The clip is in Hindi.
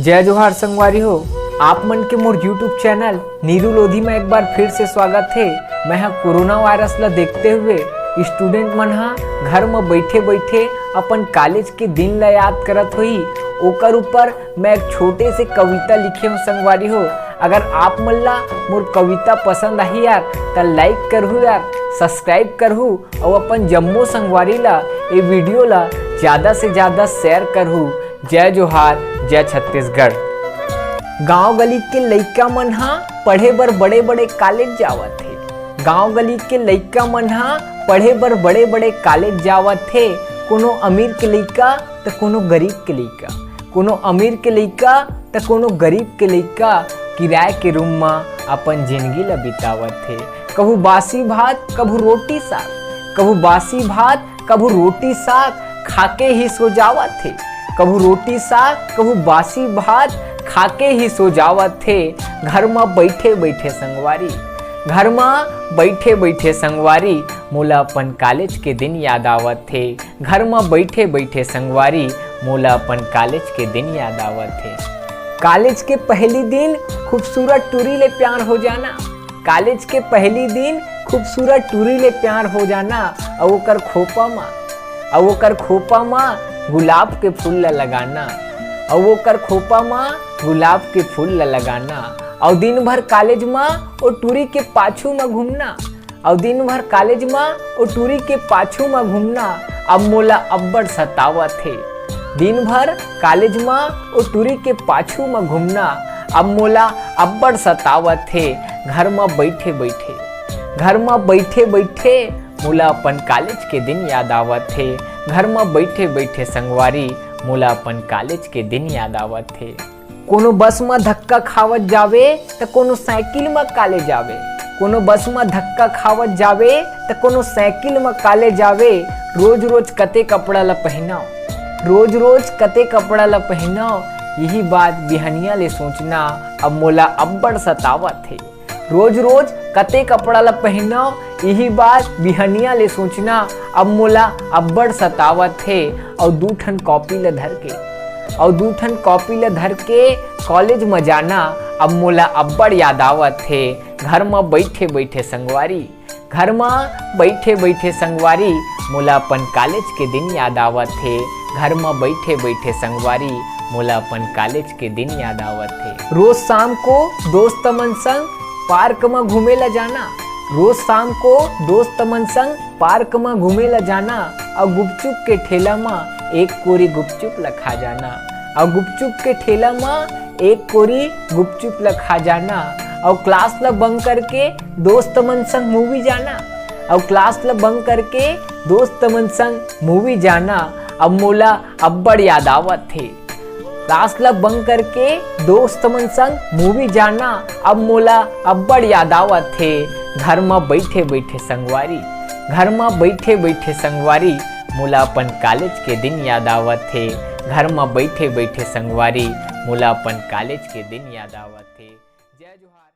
जय जोहार संगवारी हो। आप मन के मोर यूट्यूब चैनल नीरू लोधी में एक बार फिर से स्वागत है। मैं कोरोना वायरस ला देखते हुए स्टूडेंट मन घर में बैठे बैठे अपन कॉलेज के दिन ला याद करत हुई। ओकर ऊपर मैं एक छोटे से कविता लिखे हूँ संगवारी हो। अगर आप मन ला मोर कविता पसंद आई यार तो लाइक करहु यार, सब्सक्राइब करहु और अपन जम्मो संगवारी ला ये वीडियो ला ज़्यादा से ज़्यादा शेयर करहु। जय जोहार, जय छत्तीसगढ़। गांव गली के लइका मन पढ़े बर बड़े बड़े कॉलेज जावत थे। गांव गली के लइका मन पढ़े बर बड़े बड़े कॉलेज जावत थे। कोनो अमीर के लइका तो कोनो गरीब के लइका, कोनो अमीर के लइका तो कोनो गरीब के लइका किराए के रूम में अपन जिंदगी ला बितावत थे। कभू बासी भात कभू रोटी साग, कभू बासी भात कभू रोटी साग खाके ही सो जावत थे। कभू रोटी साग कभू बासी भात खाके ही सो जावत थे। घर में बैठे बैठे संगवारी, घर में बैठे बैठे संगवारी मोला अपन कॉलेज के दिन याद आवत थे। घर में बैठे बैठे संगवारी मोला अपन कॉलेज के दिन याद आवत थे। कॉलेज के पहली दिन खूबसूरत टूरी ले प्यार हो जाना। कॉलेज के पहली दिन खूबसूरत टूरी ले प्यार हो जाना। और ओकर खोपा में, और ओकर खोपा में गुलाब के फूल ला लगाना। और वो कर खोपा में गुलाब के फूल ला लगाना। और दिन भर कॉलेज में वो टूरी के पाछू में घूमना। और दिन भर कॉलेज में वो टूरी के पाछू में घूमना। अब मोला अब्बड़ सतावत थे। दिन भर कॉलेज में वो टूरी के पाछू में घूमना। अब मोला अब्बड़ सतावत थे। घर में बैठे बैठे, घर में बैठे बैठे मोला अपन कॉलेज के दिन याद आवत थे। घर में बैठे बैठे संगवारी मोला अपन कॉलेज के दिन याद आवत थे। कोनो बस में धक्का खावत जावे तो कोनो साइकिल में कॉलेज जावे। कोनो बस में धक्का खावत जावे तो कोनो साइकिल में कॉलेज जावे। रोज रोज कते कपड़ा ला पहनाओ, रोज रोज कते कपड़ा ला पहनाओ। यही बात बिहनिया ले सोचना अब मोला अब्बड़ सतावत थे। रोज रोज कते कपड़ा ला पहनाओ, यही बात बिहनिया ले सोचना अब मोला अब्बड़ सतावत थे। और दू ठन कॉपी ला धर के, और दू ठन कॉपी ला धर के कॉलेज में जाना अब मोला अब्बड़ याद आवत थे। घर में बैठे बैठे संगवारी, घर में बैठे बैठे संगवारी मोला अपन कॉलेज के दिन याद आवत थे। घर में बैठे बैठे संगवारी मोला अपन कॉलेज के दिन याद आवत थे। रोज शाम को दोस्त मन संग पार्क में घूमे ला जाना। रोज शाम को दोस्त मन संग पार्क में घूमे ला जाना। और गुपचुप के ठेला में एक कोरी गुपचुप ला खा जाना। और गुपचुप के ठेला में एक कोरी गुपचुप ला खा जाना। और क्लास ला बंक करके दोस्त मन संग मूवी जाना। और क्लास ला बंक करके दोस्त मन संग मूवी जाना अब मोला अब्बड़ याद आवत थे। क्लास ला बंक करके दोस्त मन संग मूवी जाना अब मोला अब्बड़ याद आवत थे। घर में बैठे बैठे संगवारी, घर में बैठे बैठे संगवारी मोला अपन कॉलेज के दिन याद आवत थे। घर में बैठे बैठे संगवारी मोला अपन कॉलेज के दिन याद आवत थे। जय जोहार।